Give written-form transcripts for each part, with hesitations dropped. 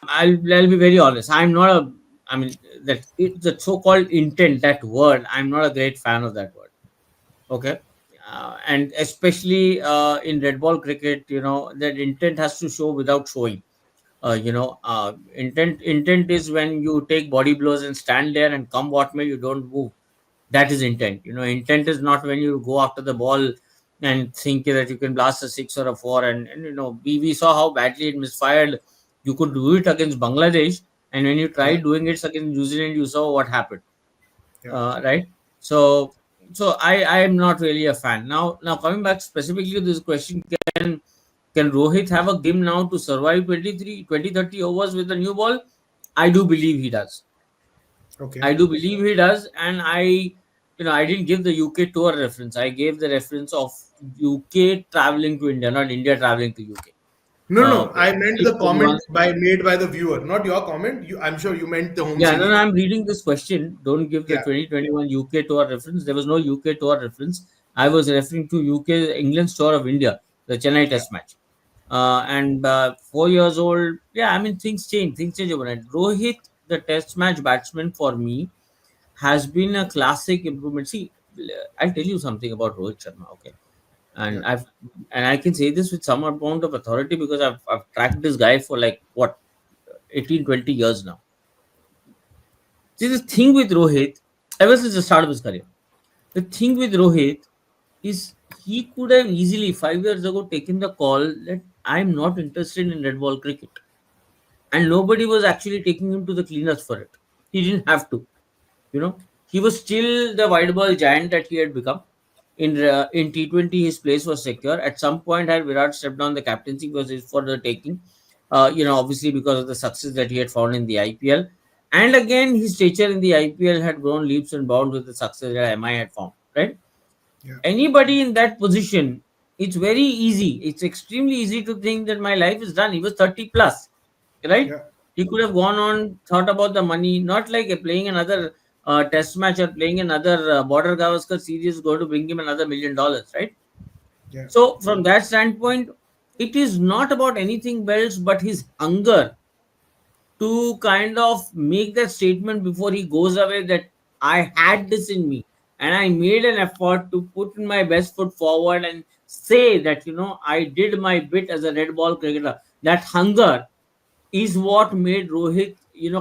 I'll be very honest. I'm not a. I mean, that it's the so-called intent. That word. I'm not a great fan of that word. Okay. And especially in red ball cricket, that intent has to show without showing. Intent is when you take body blows and stand there and come what may, you don't move. That is intent. Intent is not when you go after the ball and think that you can blast a six or a four. And we saw how badly it misfired. You could do it against Bangladesh, and when you Yeah, tried doing it against New Zealand, you saw what happened. yeah, Right? So I am not really a fan. Now coming back specifically to this question, can Rohit have a game now to survive 20, 30 overs with the new ball? I do believe he does. okay, I do believe he does, and I didn't give the UK tour reference. I gave the reference of UK traveling to India, not India traveling to UK. no, no, no. I meant the Only comment once. made by the viewer, not your comment. I'm sure you meant the home Yeah, no, series. no, I'm reading this question. Don't give the Yeah, 2021 UK tour reference. There was no UK tour reference. I was referring to UK England's tour of India, the Chennai yeah, Test match. And 4 years old, yeah, I mean, things change. Things change overnight. Rohit, the Test match batsman for me, has been a classic improvement. See, I'll tell you something about Rohit Sharma, okay? yeah, And I can say this with some amount of authority because I've tracked this guy for like what 18, 20 years now. See, the thing with Rohit, ever since the start of his career, the thing with Rohit is he could have easily 5 years ago taken the call that I'm not interested in red ball cricket, and nobody was actually taking him to the cleaners for it. He didn't have to. You know, he was still the white ball giant that he had become. In T20, his place was secure. At some point, had Virat stepped down, the captaincy was his for the taking. Obviously because of the success that he had found in the IPL, and again his stature in the IPL had grown leaps and bounds with the success that MI had found. Right? yeah, Anybody in that position, it's very easy. It's extremely easy to think that my life is done. He was 30 plus, right? yeah, He could have gone on, thought about the money, not like playing another test match or playing another border Gavaskar series is going to bring him another $1 million, right? yeah, So, from that standpoint, it is not about anything else but his hunger to kind of make that statement before he goes away that I had this in me and I made an effort to put in my best foot forward and say that, I did my bit as a red ball cricketer. That hunger is what made Rohit,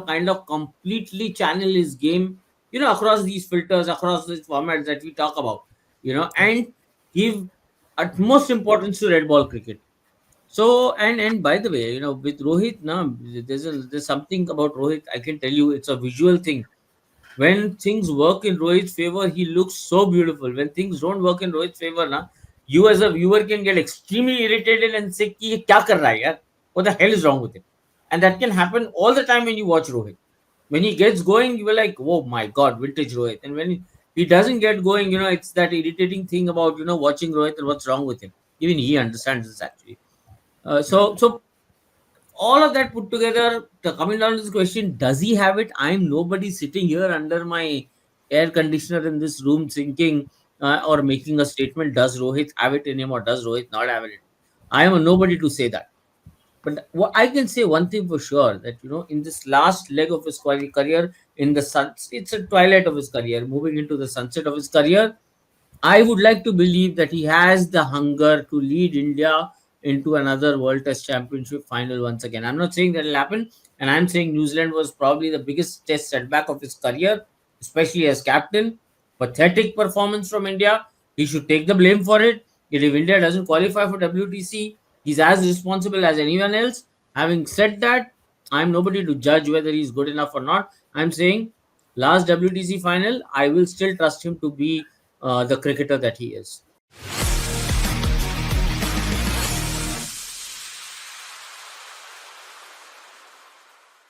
kind of completely channel his game, across these filters, across these formats that we talk about, yeah, and give utmost importance to red ball cricket. So, and by the way, with Rohit, now there's something about Rohit. I can tell you, it's a visual thing. When things work in Rohit's favor, he looks so beautiful. When things don't work in Rohit's favor, na, you as a viewer can get extremely irritated and say, "कि ये क्या कर रहा है यार? What the hell is wrong with him?" And that can happen all the time when you watch Rohit. When he gets going, you are like, "Oh my God, vintage Rohit!" And when he doesn't get going, it's that irritating thing about watching Rohit and what's wrong with him. Even he understands this actually. yeah, So all of that put together, coming down to this question, does he have it? I'm nobody sitting here under my air conditioner in this room thinking or making a statement. Does Rohit have it in him or does Rohit not have it? I am a nobody to say that. But what I can say one thing for sure that in this last leg of his career, in the sun, it's a twilight of his career, moving into the sunset of his career. I would like to believe that he has the hunger to lead India into another World Test Championship final once again. I'm not saying that will happen, and I'm saying New Zealand was probably the biggest test setback of his career, especially as captain. Pathetic performance from India. He should take the blame for it. If India doesn't qualify for WTC, he's as responsible as anyone else. Having said that, I'm nobody to judge whether he's good enough or not. I'm saying last WTC final, I will still trust him to be the cricketer that he is.